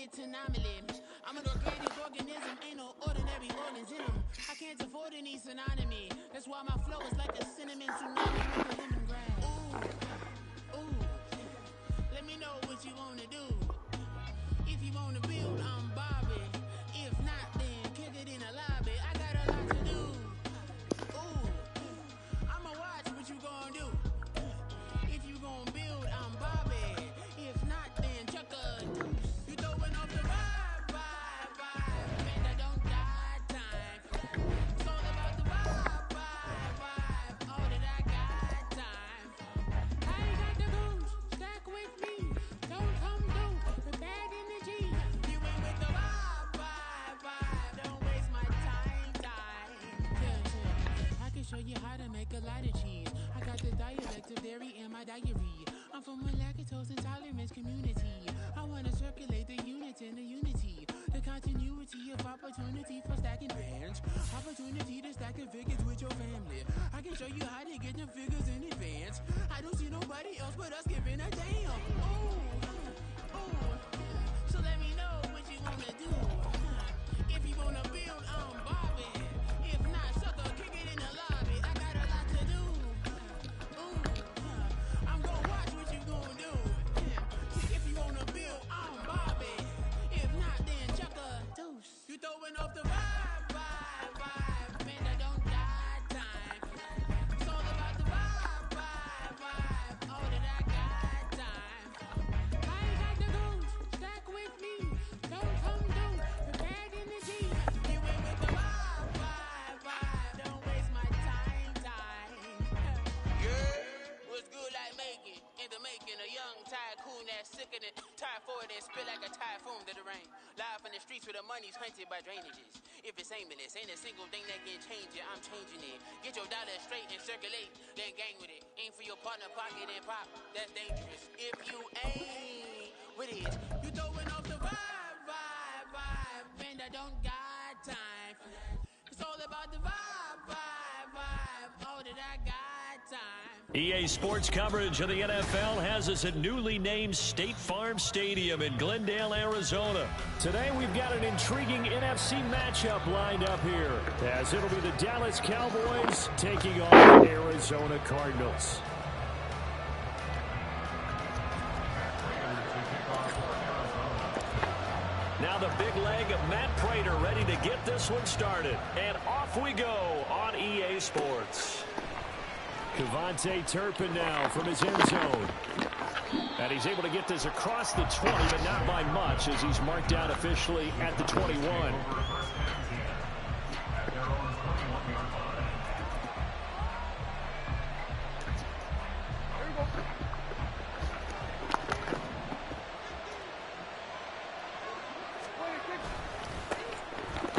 anomaly to anomaly. I'm an organic organism, ain't no ordinary organs in them. I can't afford any synonymy. That's why my flow is like a cinnamon tsunami with the lemongrass. Ooh, let me know what you wanna do. If you wanna build, I'm Bobby. If not, then kick it in the lobby. I got a lot to do. Ooh, I'ma watch what you gonna do. If you gonna build, I'm Bobby. If not, then chuck a deuce. You throwing off the vibe. Man, I don't got time. It's all about the vibe. All that I got time. I ain't got the goose. Stack with me. Don't come through the bad energy. You ain't with the vibe. Don't waste my time. Yeah. I can show you how to make a lot of cheese. I got the dialect of dairy in my diary. I'm from a lactose intolerance community. I wanna circulate the units and the unity. The continuity of opportunity for stacking bands. Opportunity to stack the figures with your family. I can show you how to get the figures in advance. I don't see nobody else but us giving a damn. Ooh. So let me know what you wanna do. If you wanna build, I'm Bobby. If not, sucker, kick it in the lobby. I got a lot to do. I'm gonna watch what you gonna do. If you wanna build, I'm Bobby. If not, then chuck a deuce. You throwing off the vibe. Man, I don't got time. It's all about the vibe. All that I got time. I ain't got the goose. Stack with me. Don't come through the bad energy. You ain't with the vibe. Don't waste my time. Yeah, what's good like making? In the making, a young tycoon that's sickening. Tired for it and spit like a typhoon to the rain. Live in the streets where the money's hunted by drainages. If it's aimless, ain't a single thing that can change it. I'm changing it. Get your dollar straight and circulate, then gang with it. Aim for your partner pocket and pop. That's dangerous. If you ain't with it, you throwing off the vibe. Man, I don't got time for that. It's all about the vibe. All that I got time. EA Sports coverage of the NFL has us at newly named State Farm Stadium in Glendale, Arizona. Today we've got an intriguing NFC matchup lined up here, as it'll be the Dallas Cowboys taking on the Arizona Cardinals. Now the big leg of Matt Prater ready to get this one started. And off we go on EA Sports. Kevontae Turpin now from his end zone. And he's able to get this across the 20, but not by much, as he's marked down officially at the 21.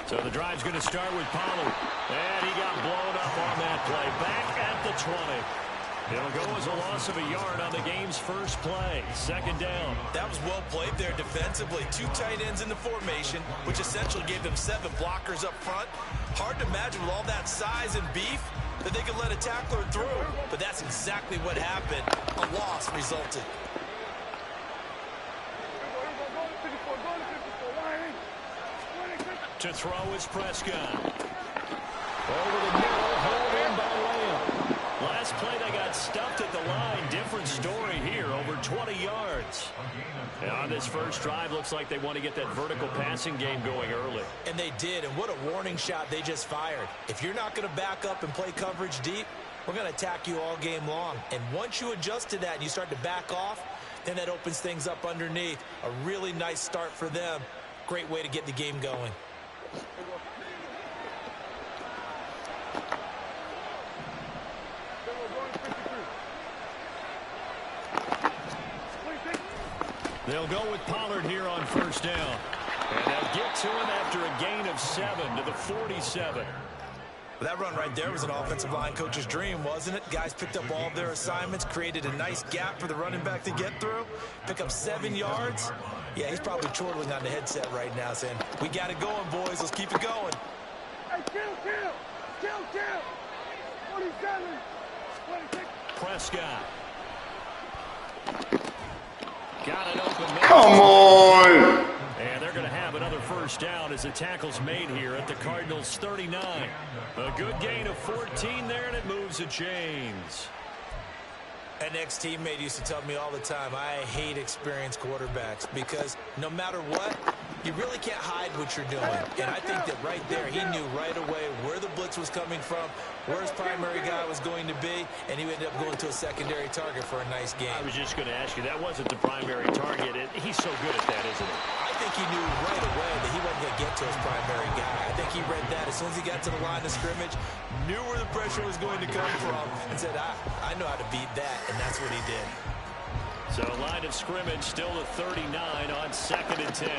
So the drive's going to start with Pollard. And he got blown up on that play. Back at the 20. It'll go as a loss of a yard on the game's first play. Second down. That was well played there defensively. Two tight ends in the formation, which essentially gave them 7 blockers up front. Hard to imagine with all that size and beef that they could let a tackler through. But that's exactly what happened. A loss resulted. To throw is Prescott. Over the middle, hauled in by Lamb. Last play they got stuffed at the line. Different story here, over 20 yards. And on this first drive, looks like they want to get that vertical passing game going early. And they did, and what a warning shot they just fired. If you're not going to back up and play coverage deep, we're going to attack you all game long. And once you adjust to that and you start to back off, then that opens things up underneath. A really nice start for them. Great way to get the game going. They'll go with Pollard here on first down. And they'll get to him after a gain of 7 to the 47. Well, that run right there was an offensive line coach's dream, wasn't it? Guys picked up all of their assignments, created a nice gap for the running back to get through, pick up 7 yards. Yeah, he's probably chortling on the headset right now saying, we got it going, boys. Let's keep it going. Hey, kill. 47. 26. Prescott. Got it open. Come on. And first down as the tackle's made here at the Cardinals' 39. A good gain of 14 there, and it moves the chains. An ex-teammate used to tell me all the time, I hate experienced quarterbacks because no matter what, you really can't hide what you're doing. And I think that right there, he knew right away where the blitz was coming from, where his primary guy was going to be, and he ended up going to a secondary target for a nice game. I was just going to ask you, that wasn't the primary target. He's so good at that, isn't he? I think he knew right away that he wasn't going to get to his primary guy. I think he read that as soon as he got to the line of scrimmage, knew where the pressure was going to come from, and said, I know how to beat that, and that's what he did. So line of scrimmage still at 39 on 2nd and 10.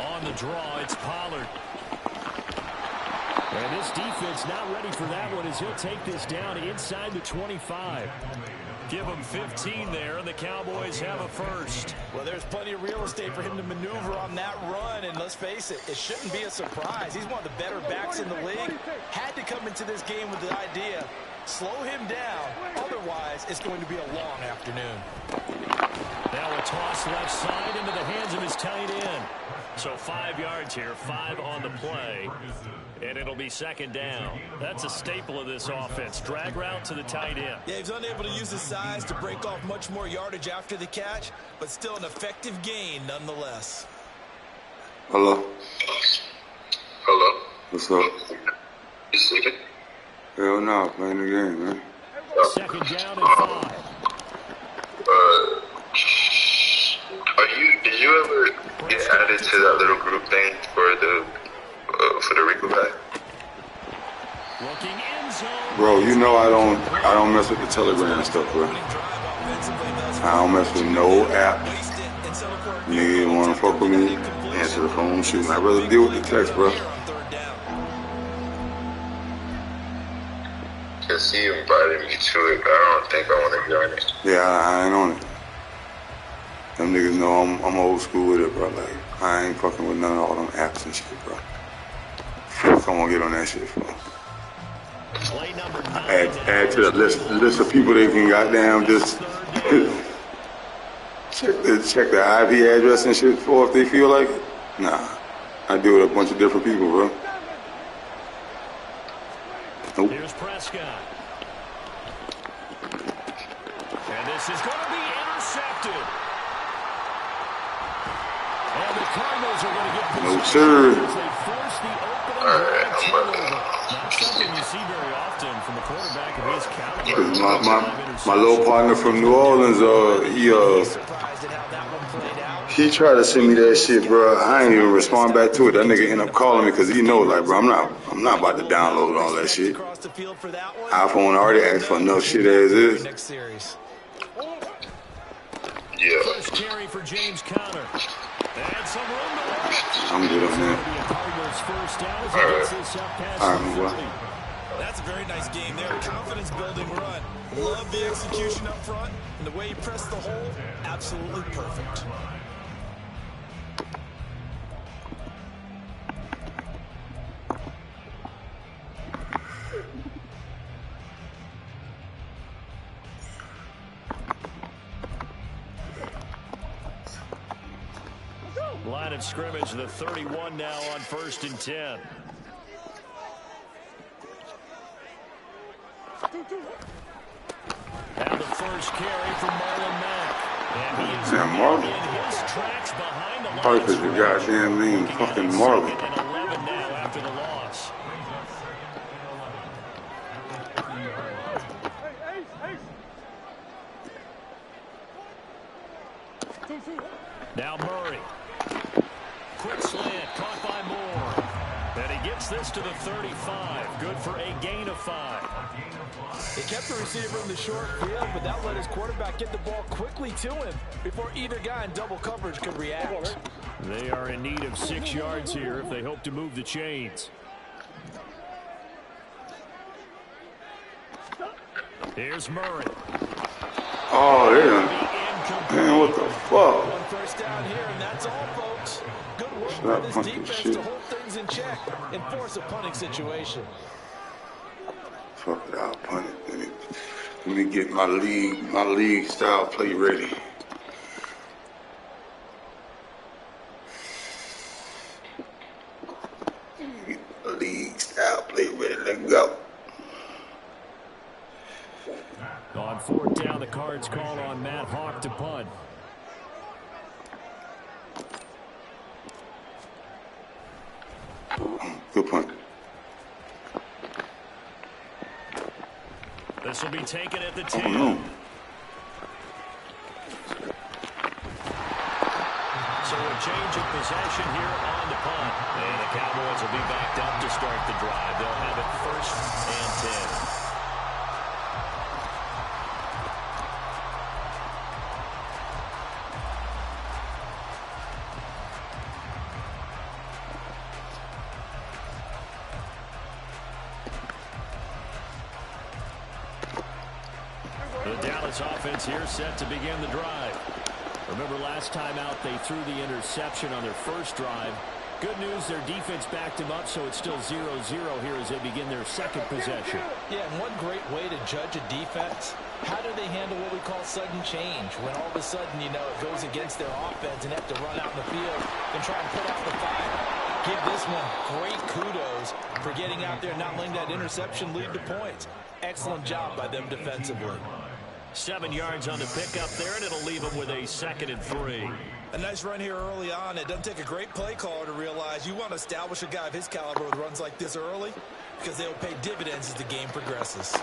On the draw, it's Pollard. And this defense not ready for that one as he'll take this down inside the 25. Give him 15 there, and the Cowboys have a first. Well, there's plenty of real estate for him to maneuver on that run, and let's face it, it shouldn't be a surprise. He's one of the better backs in the league. Had to come into this game with the idea, slow him down, otherwise it's going to be a long afternoon. Now a toss left side into the hands of his tight end. So 5 yards here, 5 on the play, and it'll be 2nd down. That's a staple of this offense. Drag route to the tight end. Yeah, he's unable to use his size to break off much more yardage after the catch, but still an effective gain nonetheless. Hello? Hello? What's up? You sleeping? Hell no, playing the game, man. 2nd down and 5. Did you ever get added to that little group thing for the Rico guy? Looking in zone. Bro, you know I don't mess with the Telegram stuff, bro. I don't mess with no app. Nigga wanna fuck with me, answer the phone, shoot. I'd rather deal with the text, bro. Cause he invited me to it, but I don't think I want to join it. Yeah, I ain't on it. Them niggas know I'm old school with it, bro. Like, I ain't fucking with none of all them apps and shit, bro. Fuck, I won't get on that shit, bro. Play number 9. Add to the list of people they can goddamn just check the IP address and shit for if they feel like it. Nah, I deal with a bunch of different people, bro. Nope. Here's Prescott. And this is going to be intercepted. And the Cardinals are going to get No, sir. as they force the opening drive turnover. Not something you see very often from a quarterback of his caliber. My little partner from New Orleans, he tried to send me that shit, bro. I ain't even respond back to it. That nigga end up calling me because he know, like, bro, I'm not about to download all that shit. iPhone already asked for enough shit as is. Yeah. First carry for James Conner. And some room to work. I'm good on that. All right, move on. That's a very nice game there. Confidence building run. Love the execution up front. And the way he pressed the hole, absolutely perfect. Line of scrimmage, the 31 now on 1st and 10. Now the first carry from Marlon Mack. And he is in his tracks behind the line. Probably because the goddamn name fucking Marlon. And 11 now after the loss. Now Murray. Quick slant, caught by Moore. And he gets this to the 35. Good for a gain of 5. They kept the receiver in the short field, but that let his quarterback get the ball quickly to him before either guy in double coverage could react. They are in need of 6 yards here if they hope to move the chains. Here's Murray. Oh, yeah. Man, what the fuck? One first down here, and that's all, folks. Good work Stop by this punting defense shit. to hold things in check and force a punting situation. Fuck it, I'll punt it. Let me get my league style play ready. Let go. On fourth down, the Cards call on Matt Hawk to punt. Good punt. This will be taken at the 10. Oh, no. So a change of possession here on the punt. And the Cowboys will be backed up to start the drive. They'll have it 1st and 10. The Dallas offense here set to begin the drive. Remember last time out they threw the interception on their first drive. Good news, their defense backed him up, so it's still 0-0 here as they begin their second possession. Yeah, and one great way to judge a defense, how do they handle what we call sudden change? When all of a sudden, you know, it goes against their offense and have to run out in the field and try and put out the fire. Give this one great kudos for getting out there and not letting that interception lead to points. Excellent job by them defensively. 7 yards on the pickup there, and it'll leave them with a 2nd and 3. A nice run here early on. It doesn't take a great play caller to realize you want to establish a guy of his caliber with runs like this early because they'll pay dividends as the game progresses.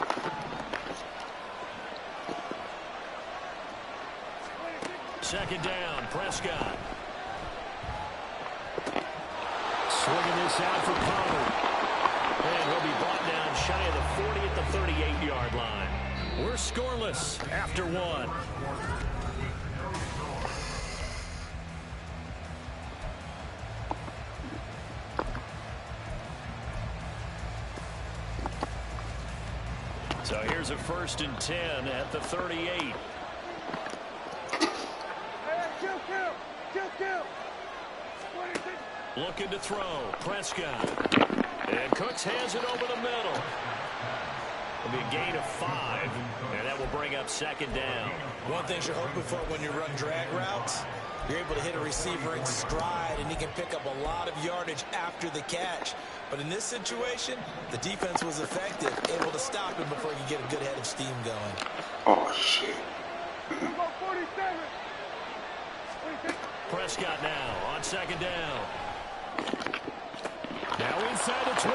Second down, Prescott. Swinging this out for Pollard. And he'll be brought down shy of the 40 at the 38-yard line. We're scoreless after 1. So here's a 1st and 10 at the 38. Looking to throw. Prescott. And Cooks hands it over the middle. It'll be a gain of 5, and that will bring up 2nd down. One thing you're hoping for when you run drag routes, you're able to hit a receiver in stride, and he can pick up a lot of yardage after the catch. But in this situation, the defense was effective, able to stop him before he could get a good head of steam going. Oh, shit. Prescott now on 2nd down. Now inside the 25.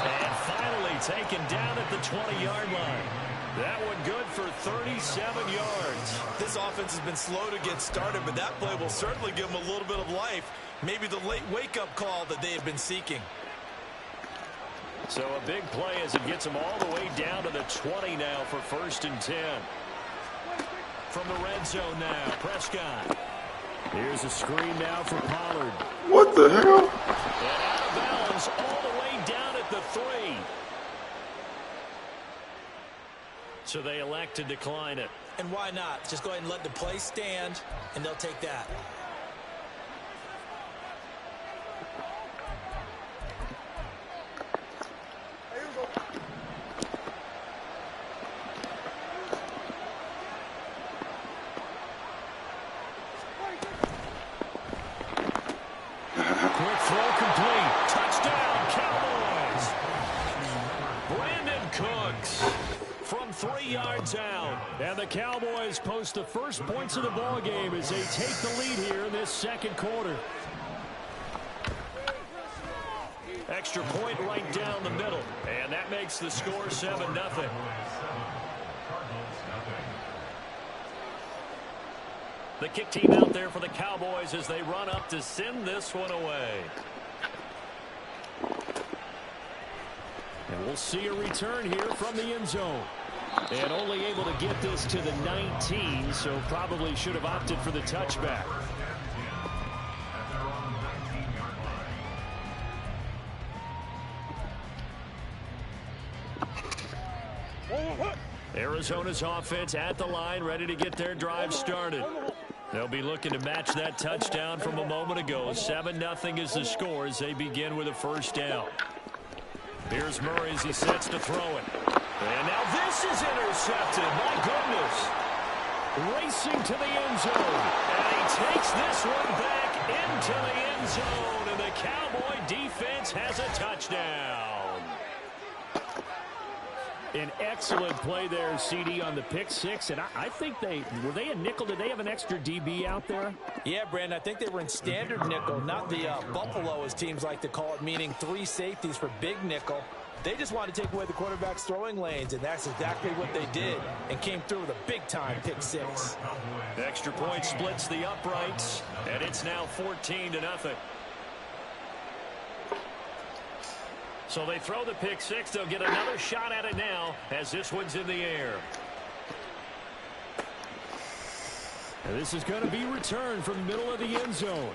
And finally taken down at the 20-yard line. That one good for 37 yards. This offense has been slow to get started, but that play will certainly give them a little bit of life. Maybe the late wake-up call that they have been seeking. So a big play as it gets them all the way down to the 20 now for 1st and 10. From the red zone now, Prescott. Here's a screen now for Pollard. What the hell? And out of bounds all the way down at the 3. So they elect to decline it. And why not? Just go ahead and let the play stand, and they'll take that. Quick throw complete. Touchdown, Cowboys. Brandon Cooks from 3 yards out. And the Cowboys post the first points of the ball game as they take the lead here in this second quarter. Extra point right down the middle. And that makes the score 7-0. The kick team out there for the Cowboys as they run up to send this one away. And we'll see a return here from the end zone. And only able to get this to the 19, so probably should have opted for the touchback. Arizona's offense at the line, ready to get their drive started. They'll be looking to match that touchdown from a moment ago. 7-0 is the score as they begin with a 1st down. Here's Murray as he sets to throw it. And now this is intercepted. My goodness. Racing to the end zone. And he takes this one back into the end zone. And the Cowboy defense has a touchdown. An excellent play there, CD, on the pick six. And I think were they a nickel? Did they have an extra DB out there? Yeah, Brandon, I think they were in standard nickel, not the Buffalo, as teams like to call it, meaning 3 safeties for big nickel. They just wanted to take away the quarterback's throwing lanes, and that's exactly what they did, and came through with a big-time pick six. Extra point splits the uprights, and it's now 14-0. So they throw the pick six. They'll get another shot at it now as this one's in the air. And this is going to be returned from the middle of the end zone.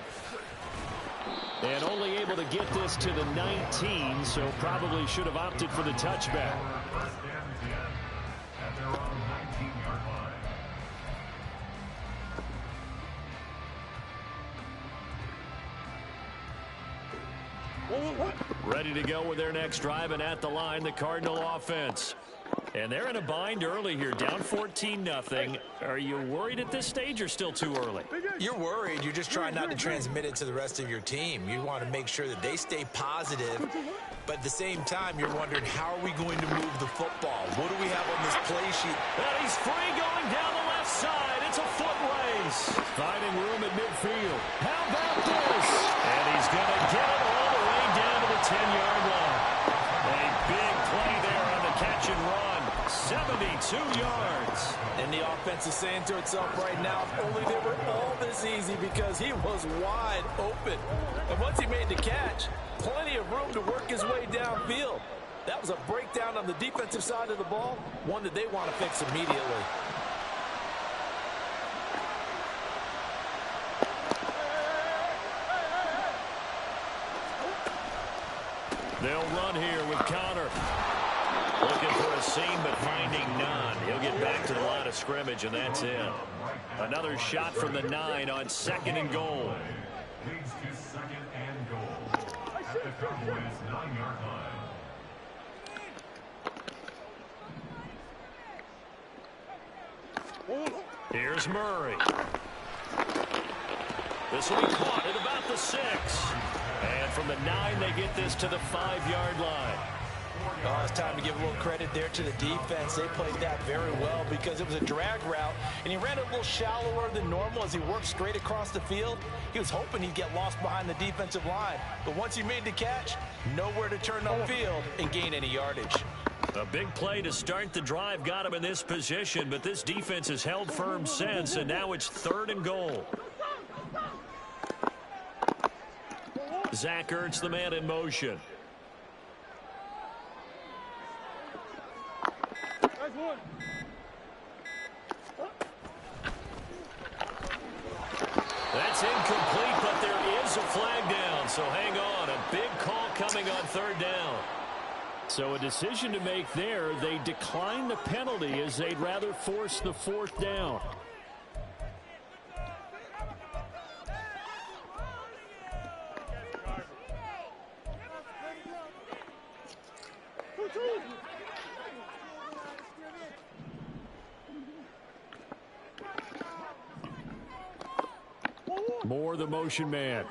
And only able to get this to the 19, so probably should have opted for the touchback. Ready to go with their next drive, and at the line, the Cardinal offense. And they're in a bind early here, down 14-0. Are you worried at this stage or still too early? You're worried. You're just trying not to transmit it to the rest of your team. You want to make sure that they stay positive, but at the same time, you're wondering, how are we going to move the football? What do we have on this play sheet? And he's free going down the left side. It's a foot race. Finding room at midfield. How about this? And he's going to get it all the way down to the 10-yard line. A big play there on the catch and run. 72 yards. And the offense is saying to itself right now, if only they were all this easy, because he was wide open. And once he made the catch, plenty of room to work his way downfield. That was a breakdown on the defensive side of the ball, one that they want to fix immediately. They'll run here with Connor. Looking for a seam, but finding none. He'll get back to the line of scrimmage, and that's it. Another shot from the 9 on 2nd and goal. Leads to 2nd and goal at the Cowboys' 9-yard line. Here's Murray. This will be caught at about the 6. And from the 9, they get this to the 5-yard line. Oh, it's time to give a little credit there to the defense. They played that very well because it was a drag route, and he ran it a little shallower than normal as he worked straight across the field. He was hoping he'd get lost behind the defensive line, but once he made the catch, nowhere to turn upfield and gain any yardage. A big play to start the drive got him in this position, but this defense has held firm since, and now it's 3rd and goal. Zach Ertz, the man in motion. That's incomplete, but there is a flag down, so hang on. A big call coming on 3rd down. So a decision to make there. They decline the penalty as they'd rather force the 4th down. Moore, the motion man.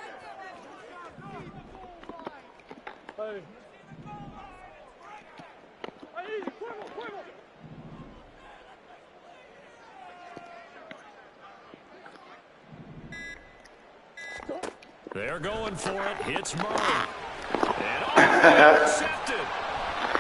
They're going for it. It's Murray. And intercepted.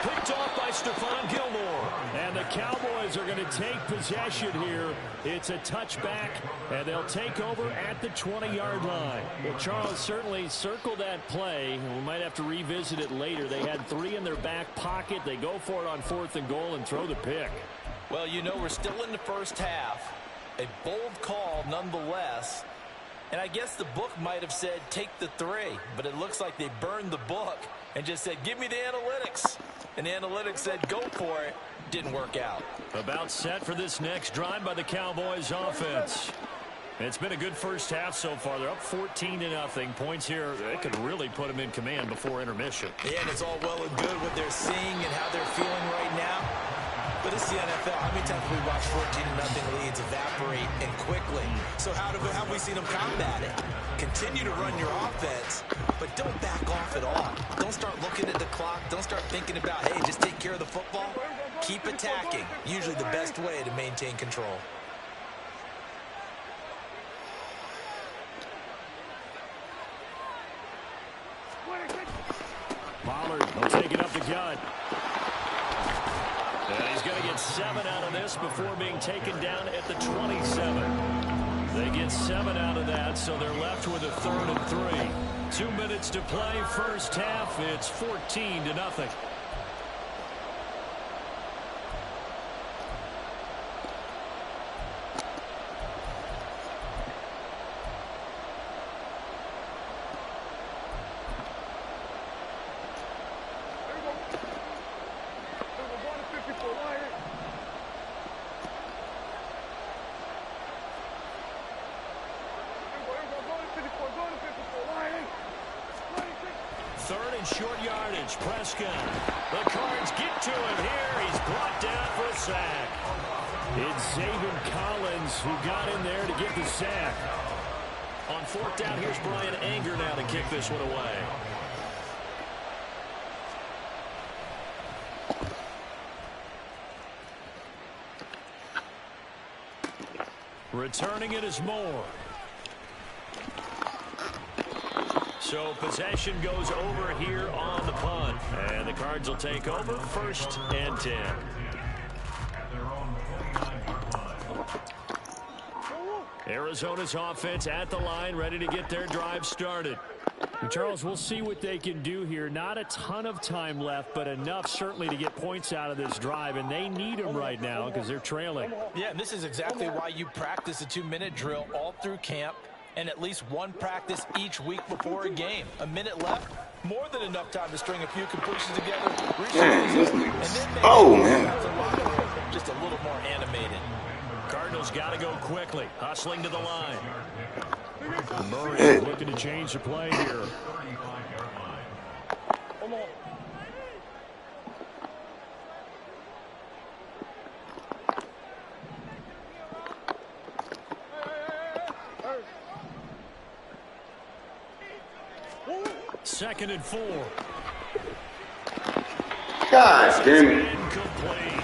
Picked off by Stephon Gilmore. And the Cowboys are going to take possession here. It's a touchback, and they'll take over at the 20-yard line. Well, Charles, certainly circled that play. We might have to revisit it later. They had 3 in their back pocket. They go for it on 4th and goal and throw the pick. Well, you know, we're still in the first half. A bold call nonetheless. And I guess the book might have said take the 3, but it looks like they burned the book and just said, give me the analytics. And the analytics said, go for it. Didn't work out. About set for this next drive by the Cowboys offense. It's been a good first half so far. They're up 14-0. Points here, they could really put them in command before intermission. Yeah, and it's all well and good what they're seeing and how they're feeling right now. But it's the NFL. How many times have we watched 14-0 leads evaporate and quickly? So how have we seen them combat it? Continue to run your offense, but don't back off at all. Don't start looking at the clock. Don't start thinking about, hey, just take care of the football. Keep attacking. Usually the best way to maintain control. Pollard will take it up the gut. And he's going to get 7 out of this before being taken down at the 27. They get 7 out of that, so they're left with a 3rd and 3. 2 minutes to play, first half. It's 14-0. Short yardage, Prescott. The Cards get to him here. He's brought down for a sack. It's Zaven Collins who got in there to get the sack. On 4th down, here's Brian Anger now to kick this one away. Returning it is Moore. So possession goes over here on the punt. And the Cards will take over 1st and 10. Arizona's offense at the line, ready to get their drive started. And Charles, we'll see what they can do here. Not a ton of time left, but enough certainly to get points out of this drive. And they need them right now because they're trailing. Yeah, and this is exactly why you practice a 2-minute drill all through camp. And at least one practice each week before a game. A minute left, more than enough time to string a few completions together. Man, this nigga. Oh, man. Just a little more animated. Cardinals got to go quickly, hustling to the line. Murray looking to change the play here. Second and 4. God damn it. Incomplete.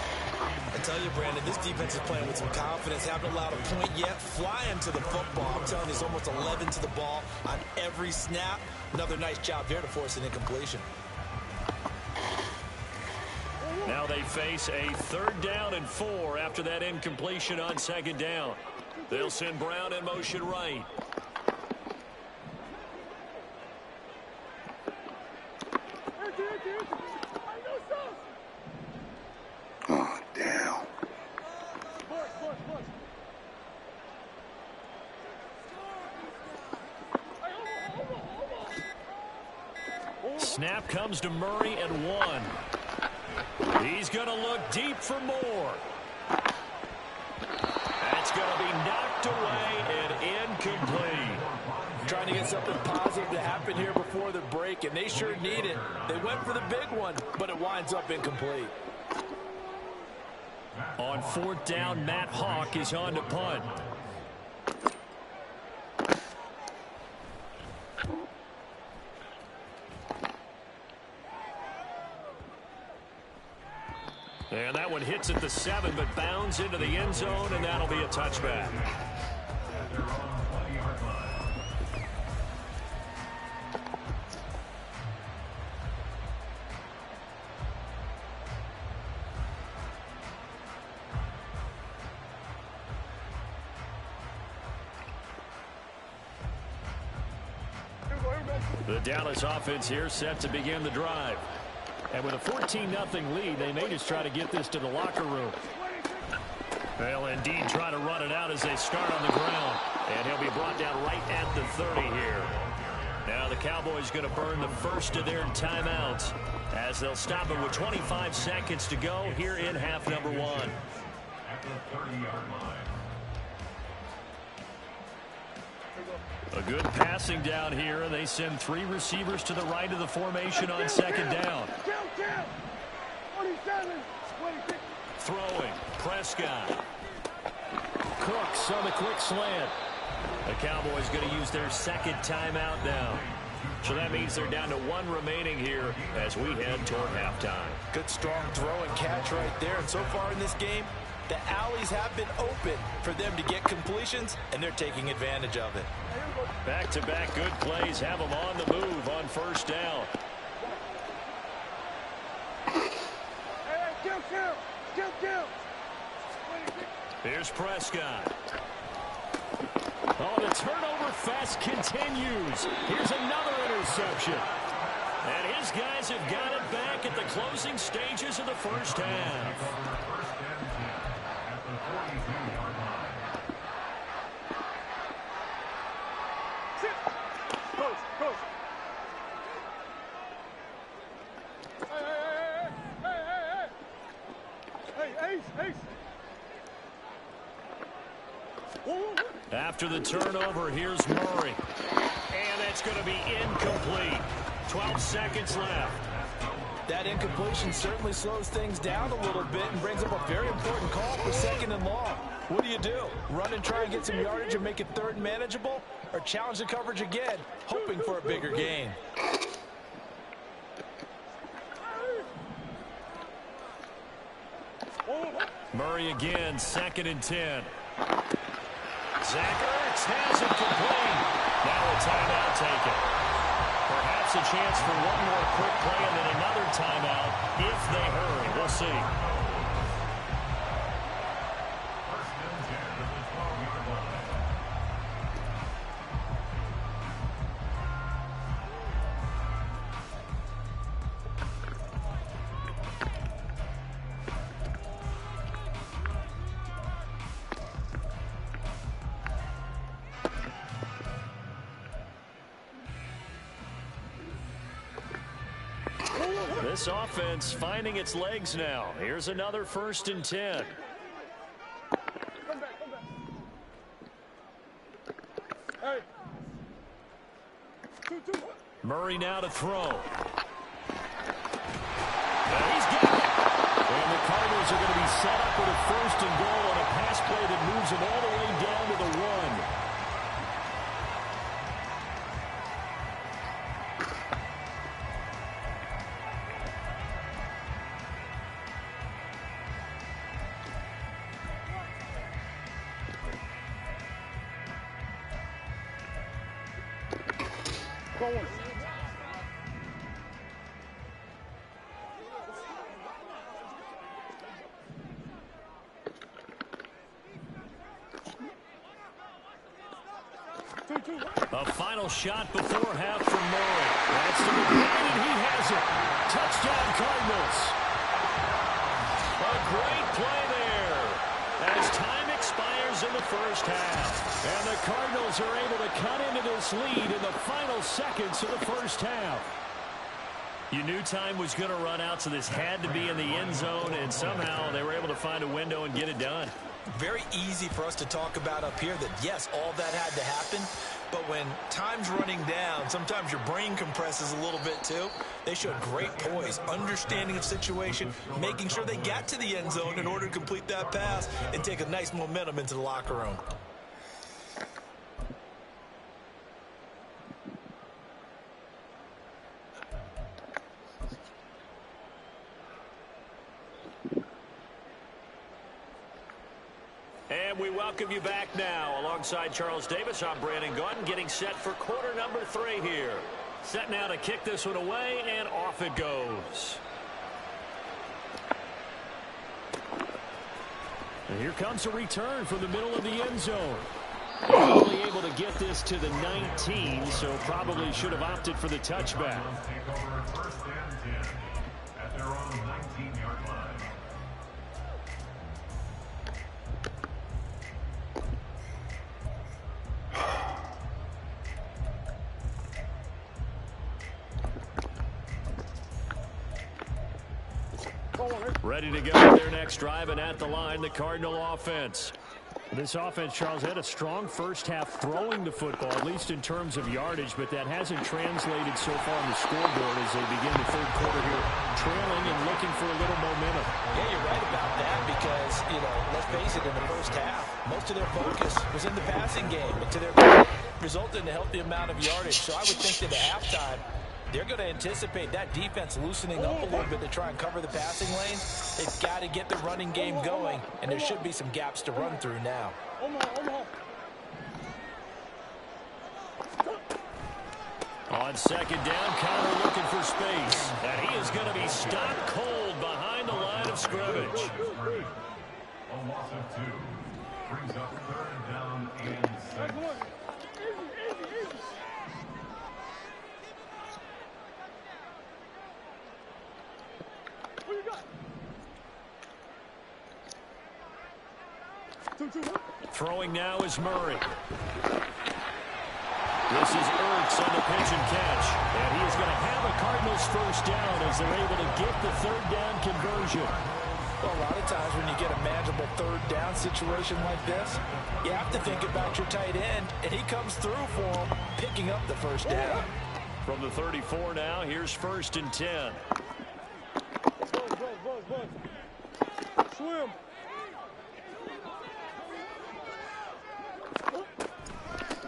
I tell you, Brandon, this defense is playing with some confidence. Haven't allowed a point yet. Flying to the football. I'm telling you, it's almost 11 to the ball on every snap. Another nice job there to force an incompletion. Now they face a 3rd down and 4 after that incompletion on 2nd down. They'll send Brown in motion right. Oh, damn. Snap comes to Murray at 1. He's going to look deep for Moore. That's going to be knocked away and incomplete. Trying to get something positive to happen here before the break, and they sure need it. They went for the big one, but it winds up incomplete. On 4th down, Matt Hawk is on to punt. And that one hits at the 7, but bounds into the end zone, and that'll be a touchback. The Dallas offense here set to begin the drive. And with a 14-0 lead, they may just try to get this to the locker room. They'll indeed try to run it out as they start on the ground. And he'll be brought down right at the 30 here. Now the Cowboys going to burn the first of their timeouts as they'll stop it with 25 seconds to go here in half number 1. At the 30-yard line. A good passing down here. They send 3 receivers to the right of the formation on 2nd down. throwing. Prescott. Cooks on the quick slant. The Cowboys going to use their second timeout now. So that means they're down to one remaining here as we head toward halftime. Good strong throw and catch right there. And so far in this game, the alleys have been open for them to get completions, and they're taking advantage of it. Back-to-back good plays have them on the move on first down. Kill. Here's Prescott. Oh, the turnover fest continues. Here's another interception. And his guys have got it back at the closing stages of the first half. After the turnover, here's Murray. And that's going to be incomplete. 12 seconds left. That incompletion certainly slows things down a little bit and brings up a very important call for second and long. What do? Run and try and get some yardage and make it third and manageable? Or challenge the coverage again, hoping for a bigger gain? Murray again, 2nd and 10. Zach Ertz has it complete. Now a timeout taken. Perhaps a chance for one more quick play and then another timeout if they hurry. We'll see. First and 10 at the 12-yard line. This offense finding its legs now. Here's another 1st and 10. Come back. Hey. Two. Murray now to throw. And he's got it. And the Cardinals are going to be set up with a 1st and goal on a pass play that moves them all the way down to the 1. A final shot before half from Murray. That's to the right, and he has it. Touchdown, Cardinals. A great play there as time expires in the first half. And the Cardinals are able to cut into this lead in the final seconds of the first half. You knew time was going to run out, so this had to be in the end zone, and somehow they were able to find a window and get it done. Very easy for us to talk about up here that, yes, all that had to happen. But when time's running down, sometimes your brain compresses a little bit too. They showed great poise, understanding of situation, making sure they got to the end zone in order to complete that pass and take a nice momentum into the locker room. And we welcome you back now. Alongside Charles Davis, I'm Brandon Gaudin, getting set for quarter number 3 here. Set now to kick this one away, and off it goes. And here comes a return from the middle of the end zone. Only able to get this to the 19, so probably should have opted for the touchback. Take over 1st and 10 at their own 19-yard line. Ready to go with their next drive, and at the line, the Cardinal offense. This offense, Charles, had a strong first half throwing the football, at least in terms of yardage, but that hasn't translated so far on the scoreboard as they begin the third quarter here, trailing and looking for a little momentum. Yeah, you're right about that because, let's face it, in the first half, most of their focus was in the passing game, and to their credit, resulted in a healthy amount of yardage. So I would think that at halftime, they're going to anticipate that defense loosening up a little bit to try and cover the passing lanes. They've got to get the running game going, and there should be some gaps to run through now. On second down, Connor looking for space. And he is going to be stopped cold behind the line of scrimmage. A loss of 2 brings up 3rd down and 6. Throwing now is Murray. This is Ertz on the pitch and catch. And he is going to have a Cardinals first down as they're able to get the 3rd down conversion. Well, a lot of times when you get a manageable 3rd down situation like this, you have to think about your tight end, and he comes through for him, picking up the first down. From the 34 now, here's 1st and 10. Swim.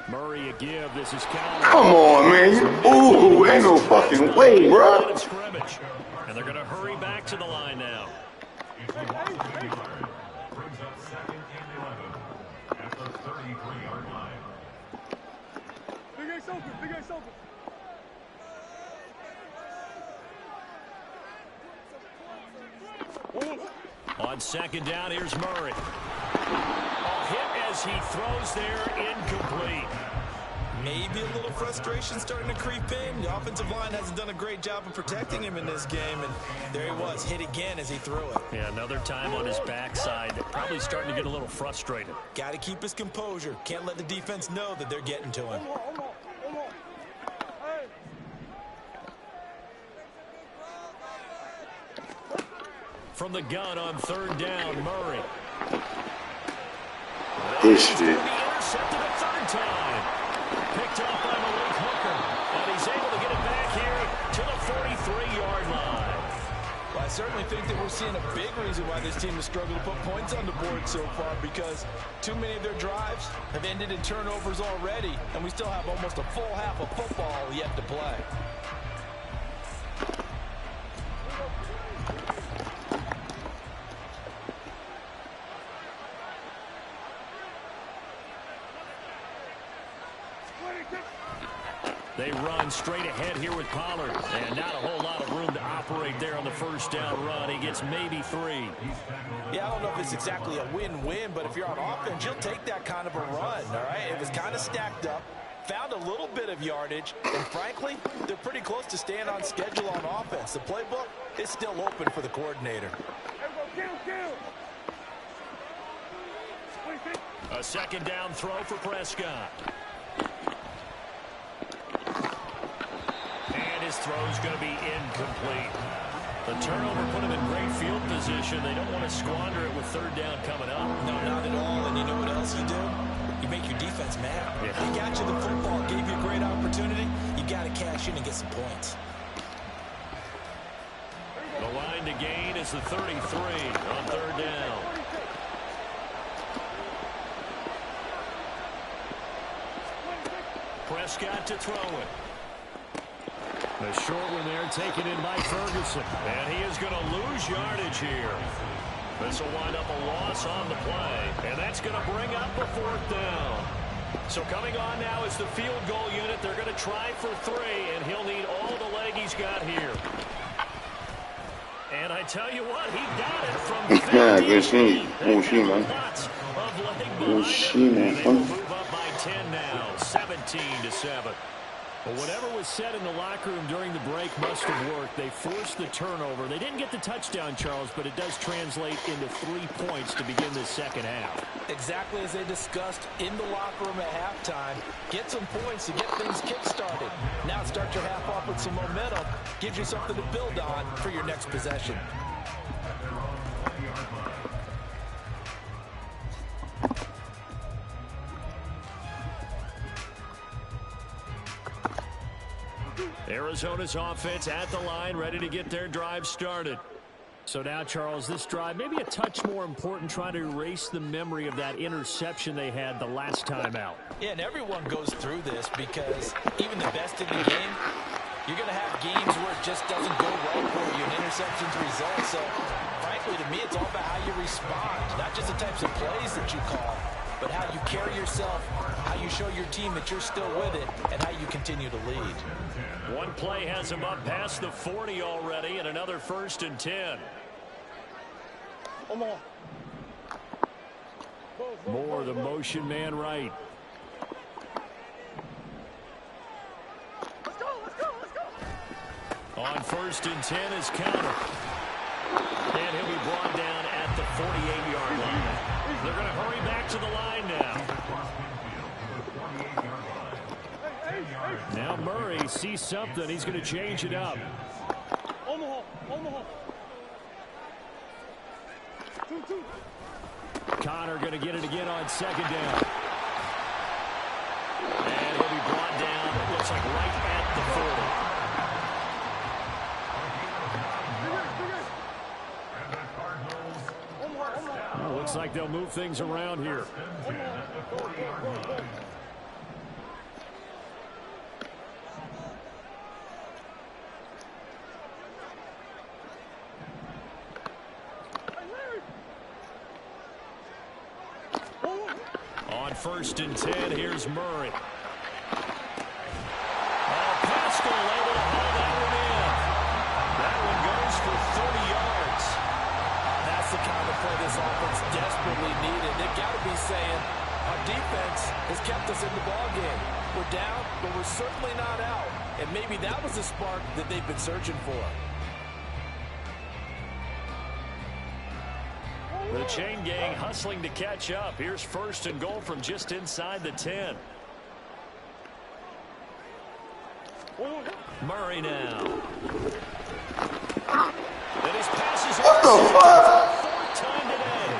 Murray a give. This is Cowler. Come on, man. Ooh, ain't no fucking way, bro. And they're going to hurry back to the line now. It's a loss of 1 yard. Brings up 2nd and 11 at the 33-yard line. Big Ace open. Big Ace open. On second down, here's Murray. A hit as he throws there, incomplete. Maybe a little frustration starting to creep in. The offensive line hasn't done a great job of protecting him in this game, and there he was, hit again as he threw it. Yeah, another time on his backside, probably starting to get a little frustrated. Got to keep his composure. Can't let the defense know that they're getting to him. From the gun on 3rd down, Murray. This shit. Intercepted a 3rd time. Picked off by Malik Hooker. And he's able to get it back here to the 43-yard line. Well, I certainly think that we're seeing a big reason why this team has struggled to put points on the board so far, because too many of their drives have ended in turnovers already, and we still have almost a full half of football yet to play. They run straight ahead here with Pollard. And not a whole lot of room to operate there on the first down run. He gets maybe 3. Yeah, I don't know if it's exactly a win-win, but if you're on offense, you'll take that kind of a run, all right? It was kind of stacked up, found a little bit of yardage, and frankly, they're pretty close to staying on schedule on offense. The playbook is still open for the coordinator. A second down throw for Prescott. And his throw's going to be incomplete. The turnover put him in great field position. They don't want to squander it with 3rd down coming up. No, not at all. And you know what else you do? You make your defense mad. Yeah. They got you the football, gave you a great opportunity. You got to cash in and get some points. The line to gain is the 33 on 3rd down. Prescott to throw it. The short one there taken in by Ferguson. And he is going to lose yardage here. This will wind up a loss on the play. And that's going to bring up a 4th down. So coming on now is the field goal unit. They're going to try for 3, and he'll need all the leg he's got here. And I tell you what, he got it from 50. Yeah, good shit. Oh, shit, man. Oh, shit, man. They move up by 10 now, 17-7. Well, whatever was said in the locker room during the break must have worked. They forced the turnover. They didn't get the touchdown, Charles, but it does translate into 3 points to begin this second half. Exactly as they discussed in the locker room at halftime. Get some points to get things kick-started. Now start your half off with some momentum. Gives you something to build on for your next possession. Arizona's offense at the line, ready to get their drive started. So now, Charles, this drive maybe a touch more important, trying to erase the memory of that interception they had the last time out. Yeah, and everyone goes through this because even the best in the game, you're going to have games where it just doesn't go right for you, and interceptions result. So, frankly, to me, it's all about how you respond, not just the types of plays that you call, but how you carry yourself, how you show your team that you're still with it, and how you continue to lead. One play has him up past the 40 already, and another 1st and 10. Moore, the motion man right. On 1st and 10 is Counter. And he'll be brought down at the 48-yard line. They're going to hurry back to the line now. Now Murray sees something. He's going to change it up. Omaha. Connor going to get it again on 2nd down. And he'll be brought down, it looks like right at the 40. Well, looks like they'll move things around here. On 1st and 10, here's Murray. Pascal able to haul that one in. That one goes for 30 yards. That's the kind of play this offense desperately needed. They've got to be saying, our defense has kept us in the ballgame. We're down, but we're certainly not out. And maybe that was the spark that they've been searching for. The chain gang hustling to catch up. Here's 1st and goal from just inside the 10. Murray now. And his passes what the fuck? 4th time today.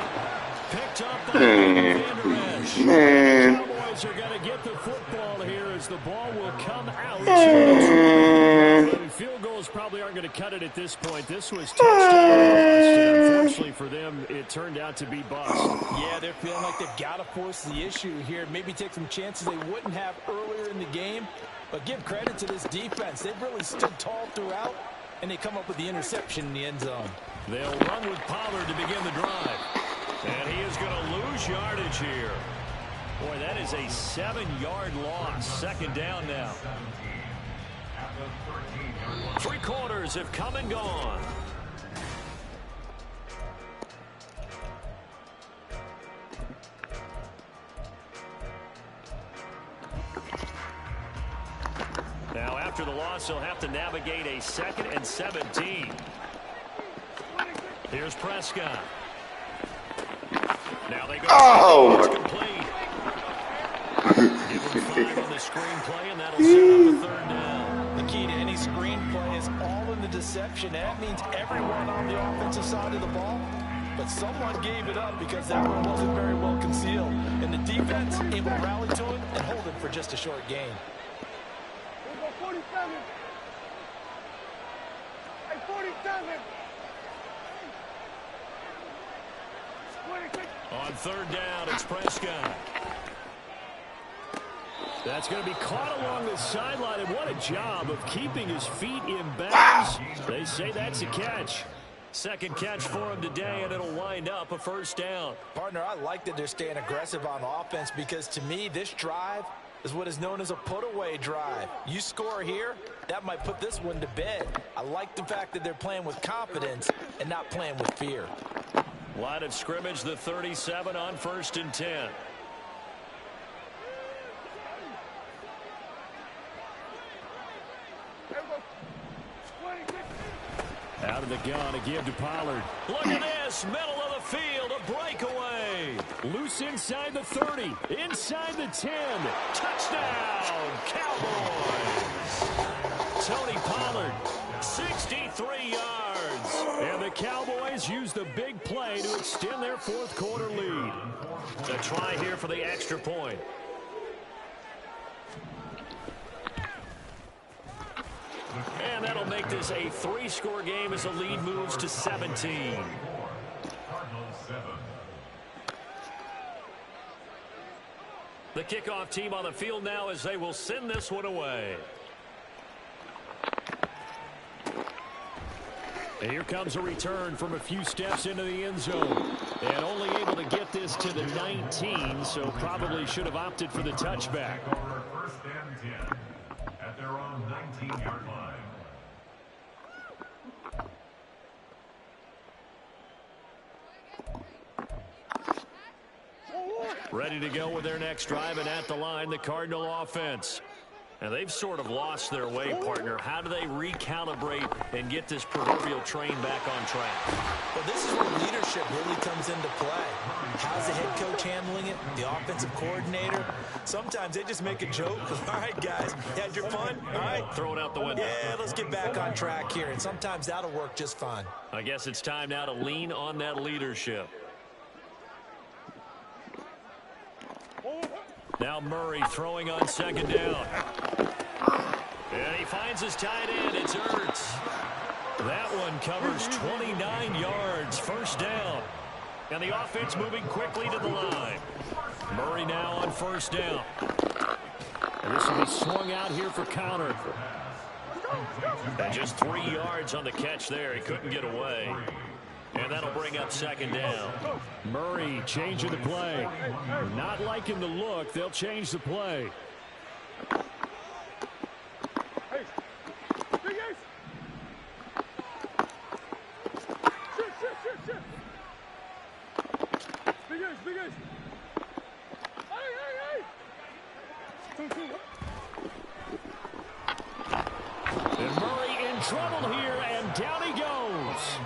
Picked up by Van Der Esch. Man. The Cowboys are going to get the football here as the ball will come out. Field goals probably aren't going to cut it at this point. This was touchdown bust, and unfortunately for them, it turned out to be bust. Yeah, they're feeling like they've got to force the issue here. Maybe take some chances they wouldn't have earlier in the game. But give credit to this defense. They've really stood tall throughout, and they come up with the interception in the end zone. They'll run with Pollard to begin the drive. And he is going to lose yardage here. Boy, that is a 7-yard loss. 2nd down now. 3 quarters have come and gone. Now, after the loss, he'll have to navigate a 2nd and 17. Here's Prescott. Now they go. Oh, it's complete. Give him 5 on the screenplay, and that'll set up the 3rd down. The key to any screenplay is all in the deception. That means everyone on the offensive side of the ball. But someone gave it up because that one wasn't very well concealed. And the defense able to rally to it and hold it for just a short gain. 47. Hey, 47. 26. On 3rd down, it's Prescott. That's going to be caught along the sideline, and what a job of keeping his feet in bounds. They say that's a catch. 2nd catch for him today, and it'll wind up a 1st down. Partner, I like that they're staying aggressive on offense because, to me, this drive is what is known as a put-away drive. You score here, that might put this one to bed. I like the fact that they're playing with confidence and not playing with fear. Line of scrimmage, the 37 on 1st and 10. Out of the gun, a give to Pollard. Look at this, middle of the field, a breakaway. Loose inside the 30, inside the 10. Touchdown, Cowboys. Tony Pollard, 63 yards. And the Cowboys use the big play to extend their 4th quarter lead. A try here for the extra point. make this a 3-score game as the lead moves to 17. The kickoff team on the field now as they will send this one away. And here comes a return from a few steps into the end zone. And only able to get this to the 19, so probably should have opted for the touchback. First and 10 at their own 19-yard line. Ready to go with their next drive, and at the line, the Cardinal offense. And they've sort of lost their way, partner. How do they recalibrate and get this proverbial train back on track? Well, this is where leadership really comes into play. How's the head coach handling it? The offensive coordinator? Sometimes they just make a joke. All right, guys, you had your fun? All right. Throw it out the window. Yeah, let's get back on track here. And sometimes that'll work just fine. I guess it's time now to lean on that leadership. Now Murray throwing on second down. And he finds his tight end. It's Ertz. That one covers 29 yards. First down. And the offense moving quickly to the line. Murray now on first down. And this will be swung out here for counter. And just 3 yards on the catch there. He couldn't get away. And that'll bring up second down. Murray changing the play. Not liking the look. They'll change the play. And Murray in trouble here, and down he goes.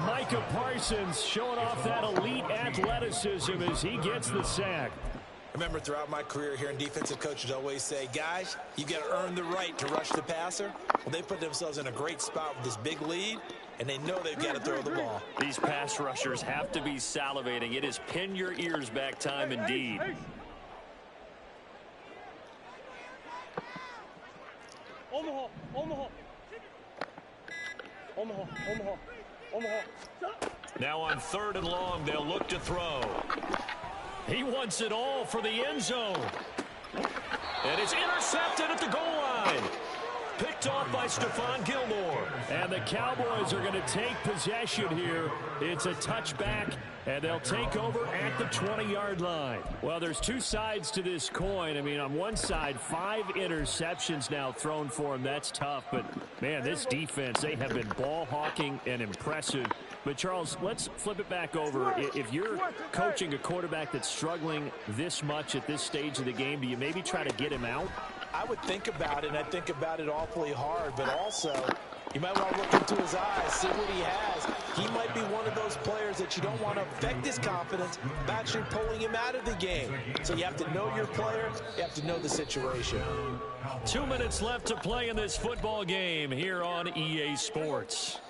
Micah Parsons showing off that elite athleticism as he gets the sack. I remember throughout my career here in defensive coaches always say, guys, you got to earn the right to rush the passer. Well, they put themselves in a great spot with this big lead, and they know they've got to throw the ball. These pass rushers have to be salivating. It is pin your ears back time indeed. Omaha, Omaha. Omaha, Omaha, Omaha. Now on 3rd and long, they'll look to throw. He wants it all for the end zone. And it's intercepted at the goal line. Picked off by Stephon Gilmore. And the Cowboys are going to take possession here. It's a touchback, and they'll take over at the 20-yard line. Well, there's two sides to this coin. I mean, on one side, 5 interceptions now thrown for him. That's tough. But, man, this defense, they have been ball hawking and impressive. But, Charles, let's flip it back over. If you're coaching a quarterback that's struggling this much at this stage of the game, do you maybe try to get him out? I would think about it, and I think about it awfully hard, but also you might want to look into his eyes, see what he has. He might be one of those players that you don't want to affect his confidence by actually pulling him out of the game. So you have to know your player, you have to know the situation. 2 minutes left to play in this football game here on EA Sports.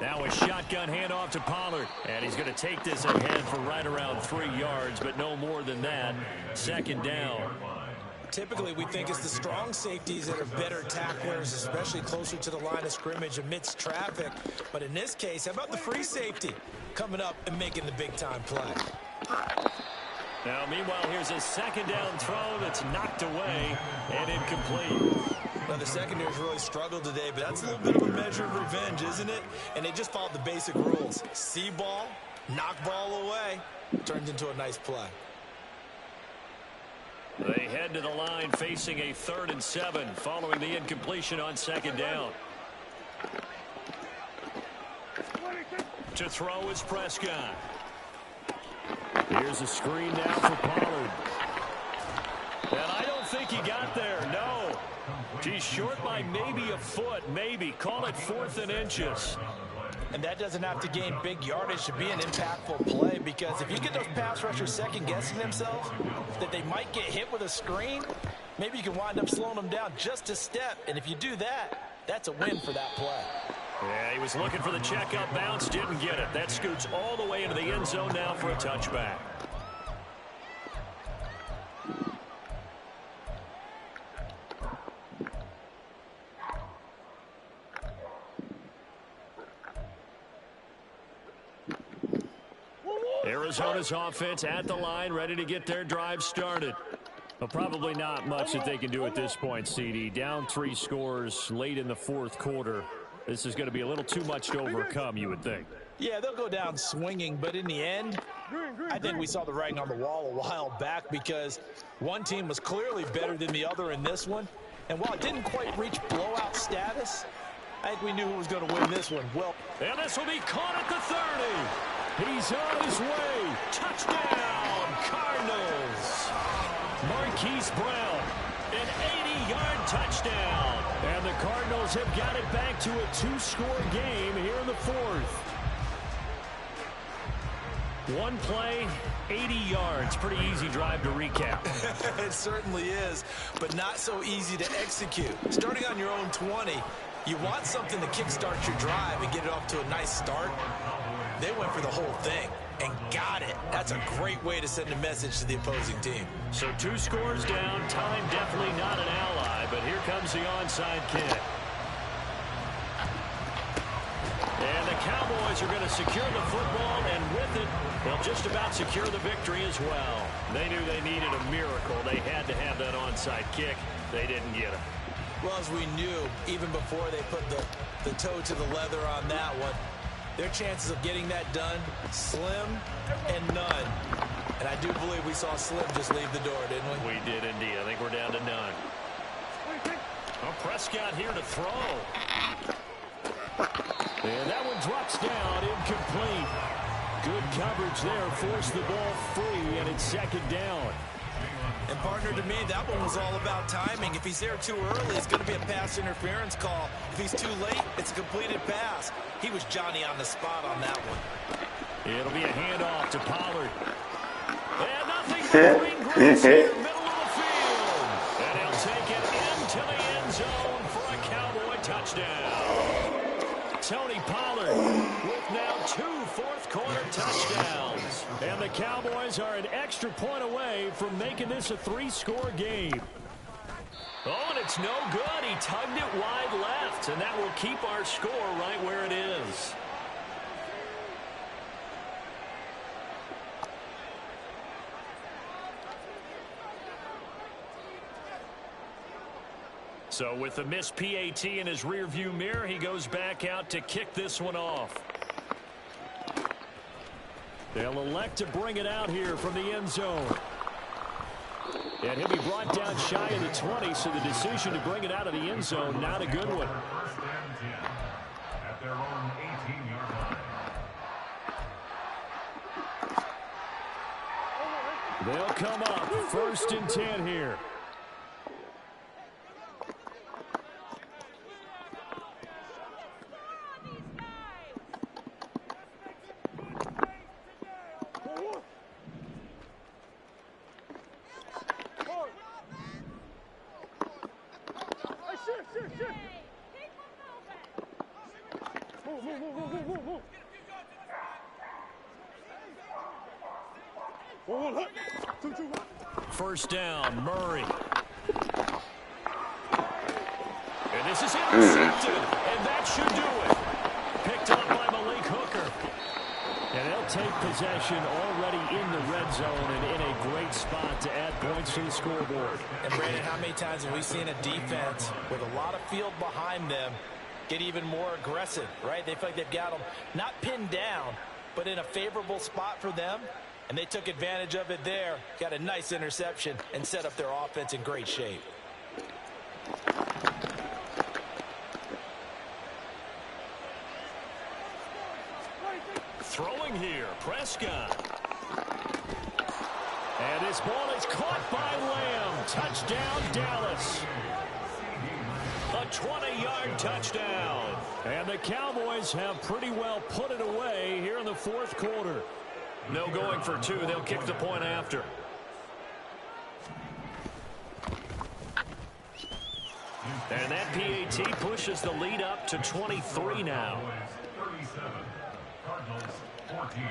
Now a shotgun handoff to Pollard. And he's going to take this ahead for right around 3 yards, but no more than that. Second down. Typically, we think it's the strong safeties that are better tacklers, especially closer to the line of scrimmage amidst traffic. But in this case, how about the free safety coming up and making the big-time play? Now, meanwhile, here's a second down throw that's knocked away and incomplete. Now, the secondary's really struggled today, but that's a little bit of a measure of revenge, isn't it? And they just followed the basic rules. See ball, knock ball away, turns into a nice play. They head to the line facing a 3rd and 7 following the incompletion on second down. To throw is Prescott. Here's a screen now for Pollard. And I don't think he got there, no. He's short by maybe a foot, maybe. Call it 4th and inches. And that doesn't have to gain big yardage to be an impactful play, because if you get those pass rushers second-guessing themselves that they might get hit with a screen, maybe you can wind up slowing them down just a step. And if you do that, that's a win for that play. Yeah, he was looking for the check-up bounce, didn't get it. That scoots all the way into the end zone now for a touchback. Arizona's offense at the line, ready to get their drive started. Well, probably not much that they can do at this point, CD. Down 3 scores late in the fourth quarter. This is going to be a little too much to overcome, you would think. Yeah, they'll go down swinging, but in the end, I think we saw the writing on the wall a while back because one team was clearly better than the other in this one. And while it didn't quite reach blowout status, I think we knew who was going to win this one. Well, and this will be caught at the 30. He's on his way. Touchdown, Cardinals. Marquise Brown, an 80-yard touchdown. And the Cardinals have got it back to a 2-score game here in the fourth. One play, 80 yards. Pretty easy drive to recap. It certainly is, but not so easy to execute. Starting on your own 20, you want something to kickstart your drive and get it off to a nice start. They went for the whole thing and got it. That's a great way to send a message to the opposing team. So 2 scores down. Time definitely not an ally, but here comes the onside kick. And the Cowboys are going to secure the football, and with it, they'll just about secure the victory as well. They knew they needed a miracle. They had to have that onside kick. They didn't get it. Well, as we knew, even before they put the toe to the leather on that one, their chances of getting that done, slim and none. And I do believe we saw Slim just leave the door, didn't we? We did indeed. I think we're down to none. Well, Prescott here to throw. And that one drops down, incomplete. Good coverage there, forced the ball free, and it's second down. And partner, to me, that one was all about timing. If he's there too early, it's going to be a pass interference call. If he's too late, it's a completed pass. He was Johnny on the spot on that one. It'll be a handoff to Pollard. And nothing but green grass here, middle of the field. And he'll take it into the end zone for a Cowboy touchdown. Tony Pollard with now 2 fourth-quarter touchdowns. And the Cowboys are an extra point away from making this a 3-score game. Oh, and it's no good. He tugged it wide left, and that will keep our score right where it is. So with the missed PAT in his rearview mirror, he goes back out to kick this one off. They'll elect to bring it out here from the end zone. And he'll be brought down shy of the 20, so the decision to bring it out of the end zone, not a good one. First and 10 at their own 18-yard line. They'll come up first and 10 here. First down, Murray. And this is intercepted, and that should do it. Picked up by Malik Hooker. And they'll take possession already in the red zone and in a great spot to add points to the scoreboard. And Brandon, how many times have we seen a defense with a lot of field behind them get even more aggressive, right? They feel like they've got them not pinned down, but in a favorable spot for them. And they took advantage of it there, got a nice interception, and set up their offense in great shape. Throwing here, Prescott. And this ball is caught by Lamb. Touchdown, Dallas. A 20-yard touchdown. And the Cowboys have pretty well put it away here in the fourth quarter. No going for 2. They'll kick the point after. And that PAT pushes the lead up to 23 now. 37, Cardinals 14.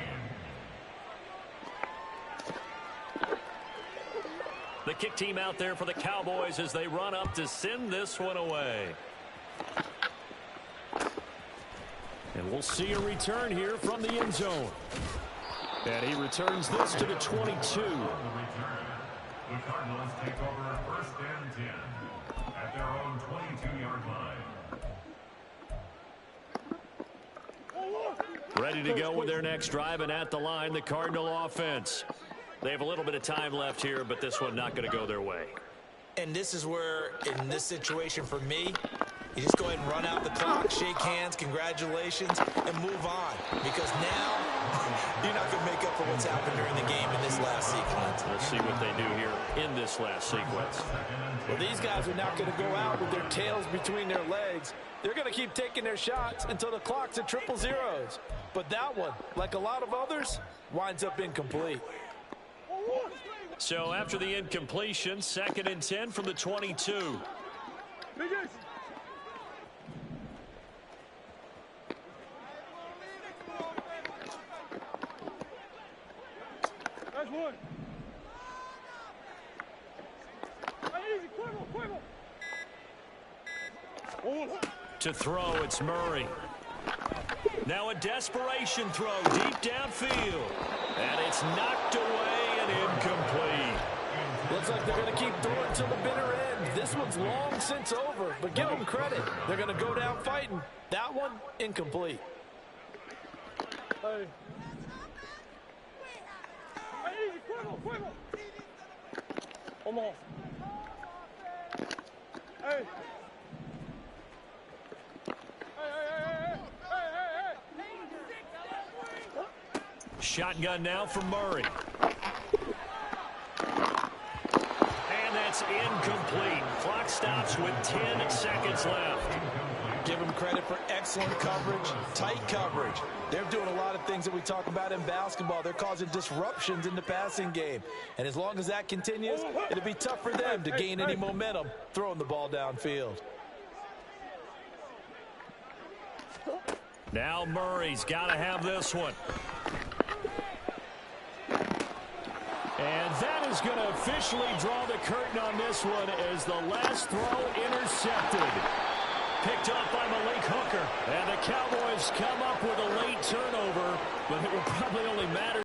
The kick team out there for the Cowboys as they run up to send this one away. And we'll see a return here from the end zone. And he returns this to the 22. The Cardinals take over 1st and 10 at their own 22-yard line. Ready to go with their next drive, and at the line, the Cardinal offense. They have a little bit of time left here, but this one not going to go their way. And this is where, in this situation for me, you just go ahead and run out the clock, shake hands, congratulations, and move on. Because now, you're not going to make up for what's happened during the game in this last sequence. Let's see what they do here in this last sequence. Well, these guys are not going to go out with their tails between their legs. They're going to keep taking their shots until the clock's at 000. But that one, like a lot of others, winds up incomplete. So after the incompletion, 2nd and 10 from the 22. That's one. To throw, it's Murray. Now a desperation throw deep downfield. And it's knocked away and incomplete. Looks like they're going to keep throwing to the bitter end. This one's long since over, but give them credit. They're going to go down fighting. That one, incomplete. Hey. Omaha. Hey. Shotgun now from Murray. And that's incomplete. Clock stops with 10 seconds left. Give them credit for excellent coverage, tight coverage. They're doing a lot of things that we talk about in basketball. They're causing disruptions in the passing game. And as long as that continues, it'll be tough for them to gain any momentum throwing the ball downfield. Now Murray's got to have this one. And that is going to officially draw the curtain on this one as the last throw intercepted. Picked up by Malik Hooker. And the Cowboys come up with a late turnover, but it will probably only matter